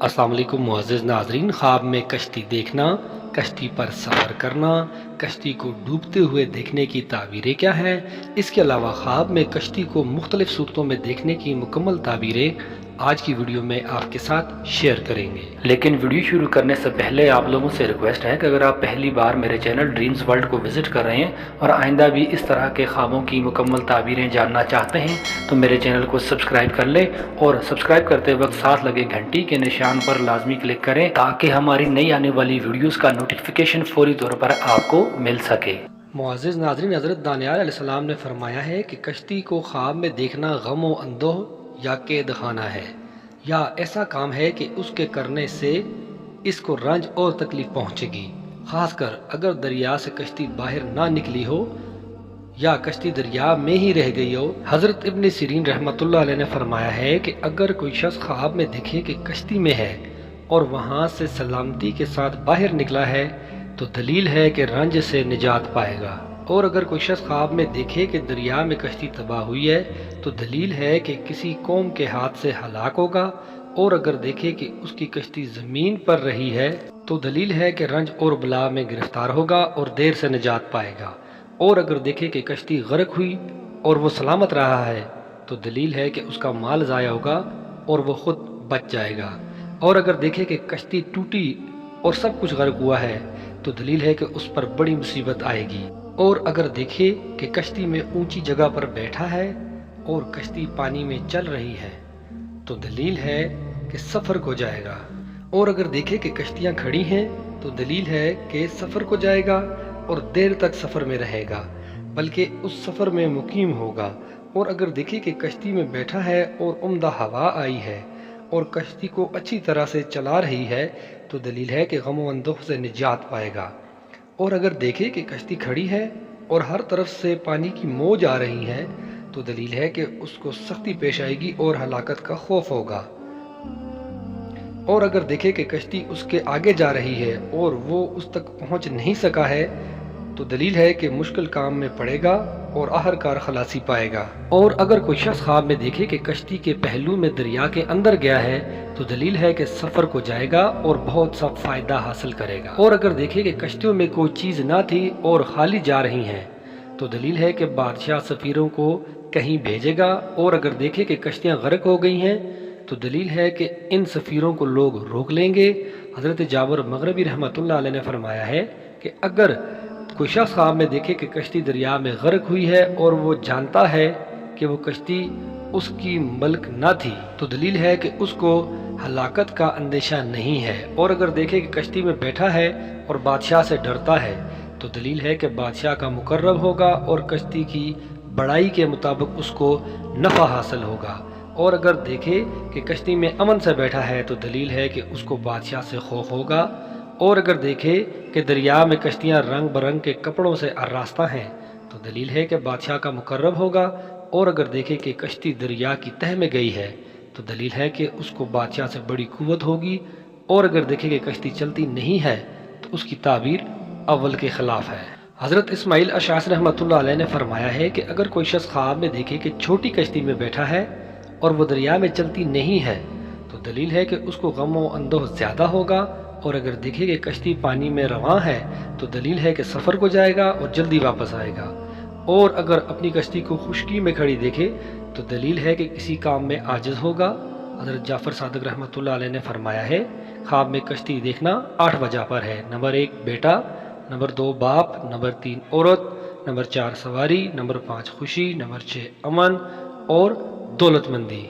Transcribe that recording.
अस्सलाम वालेकुम मुअज़्ज़िज़ नाज़रीन। ख्वाब में कश्ती देखना, कश्ती पर सफ़र करना, कश्ती को डूबते हुए देखने की ताबीरें क्या हैं, इसके अलावा ख्वाब में कश्ती को मुख्तलिफ़ सूरतों में देखने की मुकम्मल ताबीरें आज की वीडियो में आपके साथ शेयर करेंगे। लेकिन वीडियो शुरू करने से पहले आप लोगों से रिक्वेस्ट है कि अगर आप पहली बार मेरे चैनल ड्रीम्स वर्ल्ड को विज़िट कर रहे हैं और आइंदा भी इस तरह के ख्वाबों की मुकम्मल ताबीरें जानना चाहते हैं तो मेरे चैनल को सब्सक्राइब कर लें और सब्सक्राइब करते वक्त साथ लगे घंटी के निशान पर लाजमी क्लिक करें ताकि हमारी नई आने वाली वीडियोस का नोटिफिकेशन फौरी तौर पर आपको मिल सके। मुअज़्ज़िज़ नाज़रीन, हज़रत दानियाल अलैहिस्सलाम ने फरमाया है कि कश्ती को ख्वाब में देखना गम व अंदोह या कैद खाना है, या ऐसा काम है कि उसके करने से इसको रंज और तकलीफ पहुँचेगी, ख़ासकर अगर दरिया से कश्ती बाहर ना निकली हो या कश्ती दरिया में ही रह गई हो। हज़रत इब्न सिरीन रहमतुल्लाह अलैह ने फरमाया है कि अगर कोई शख्स ख्वाब में देखे कि कश्ती में है और वहाँ से सलामती के साथ बाहर निकला है तो दलील है कि रंज से निजात पाएगा, और अगर कोई शख्स ख्वाब में देखे कि दरिया में कश्ती तबाह हुई है तो दलील है कि किसी कौम के हाथ से हलाक होगा, और अगर देखे कि उसकी कश्ती ज़मीन पर रही है तो दलील है कि रंज और बला में गिरफ्तार होगा और देर से निजात पाएगा, और अगर देखे कि कश्ती गर्क हुई और वो सलामत रहा है तो दलील है कि उसका माल ज़ाया होगा और वो खुद बच जाएगा, और अगर देखे कि कश्ती टूटी और सब कुछ गर्क हुआ है तो दलील है कि उस पर बड़ी मुसीबत आएगी, और अगर देखे कि कश्ती में ऊंची जगह पर बैठा है और कश्ती पानी में चल रही है तो दलील है कि सफ़र को जाएगा, और अगर देखे कि कश्तियाँ खड़ी हैं तो दलील है कि सफ़र को जाएगा और देर तक सफ़र में रहेगा, बल्कि उस सफ़र में मुकीम होगा, और अगर देखे कि कश्ती में बैठा है और उम्दा हवा आई है और कश्ती को अच्छी तरह से चला रही है तो दलील है कि गम व अंदोह से निजात पाएगा, और अगर देखे कि कश्ती खड़ी है और हर तरफ से पानी की मौज आ रही है तो दलील है कि उसको सख्ती पेश आएगी और हलाकत का खौफ होगा, और अगर देखे कि कश्ती उसके आगे जा रही है और वो उस तक पहुंच नहीं सका है तो दलील है कि मुश्किल काम में पड़ेगा और आखिरकार खलासी पाएगा, और अगर कोई शख्स ख्वाब में देखे कि कश्ती के पहलू में दरिया के अंदर गया है तो दलील है कि सफ़र को जाएगा और बहुत सा फ़ायदा हासिल करेगा, और अगर देखे कि कश्तियों में कोई चीज़ ना थी और खाली जा रही हैं तो दलील है कि बादशाह सफ़ीरों को कहीं भेजेगा, और अगर देखे कि कश्तियाँ गर्क हो गई हैं तो दलील है कि इन सफ़ीरों को लोग रोक लेंगे। हज़रत जाबिर मग़रिबी रहमतुल्लाह अलैह ने फरमाया है कि अगर कोई शख्स ख्वाब में देखे कि कश्ती दरिया में गर्क हुई है और वो जानता है कि वो कश्ती उसकी मल्क न थी तो दलील है कि उसको हलाकत का अंदेशा नहीं है, और अगर देखे कि कश्ती में बैठा है और बादशाह से डरता है तो दलील है कि बादशाह का मुकर्रब होगा और कश्ती की बड़ाई के मुताबिक उसको नफ़ा हासिल होगा, और अगर देखे कि कश्ती में अमन से बैठा है तो दलील है कि उसको बादशाह से खौफ होगा, और अगर देखे कि दरिया में कश्तियाँ रंग बरंग के कपड़ों से आरास्ता हैं तो दलील है कि बादशाह का मुकर्रब होगा, और अगर देखे कि कश्ती दरिया की तह में गई है तो दलील है कि उसको बादशाह से बड़ी कुव्वत होगी, और अगर देखे कि कश्ती चलती नहीं है तो उसकी ताबीर अव्वल के ख़िलाफ़ है। हज़रत इस्माइल अशाअरी रहमतुल्लाह अलैह ने फरमाया है कि अगर कोई शख्स ख्वाब में देखे कि छोटी कश्ती में बैठा है और वो दरिया में चलती नहीं है तो दलील है कि उसको गम व अंदोह ज़्यादा होगा, और अगर देखे कि कश्ती पानी में रवां है तो दलील है कि सफ़र को जाएगा और जल्दी वापस आएगा, और अगर अपनी कश्ती को खुश्की में खड़ी देखे तो दलील है कि किसी काम में आजिज़ होगा। हज़रत जाफ़र सादिक रहमतुल्लाह अलैह ने फरमाया है ख्वाब में कश्ती देखना 8 वजह पर है। नंबर 1 बेटा, नंबर 2 बाप, नंबर 3 औरत, नंबर 4 सवारी, नंबर 5 खुशी, नंबर 6 अमन और दौलतमंदी।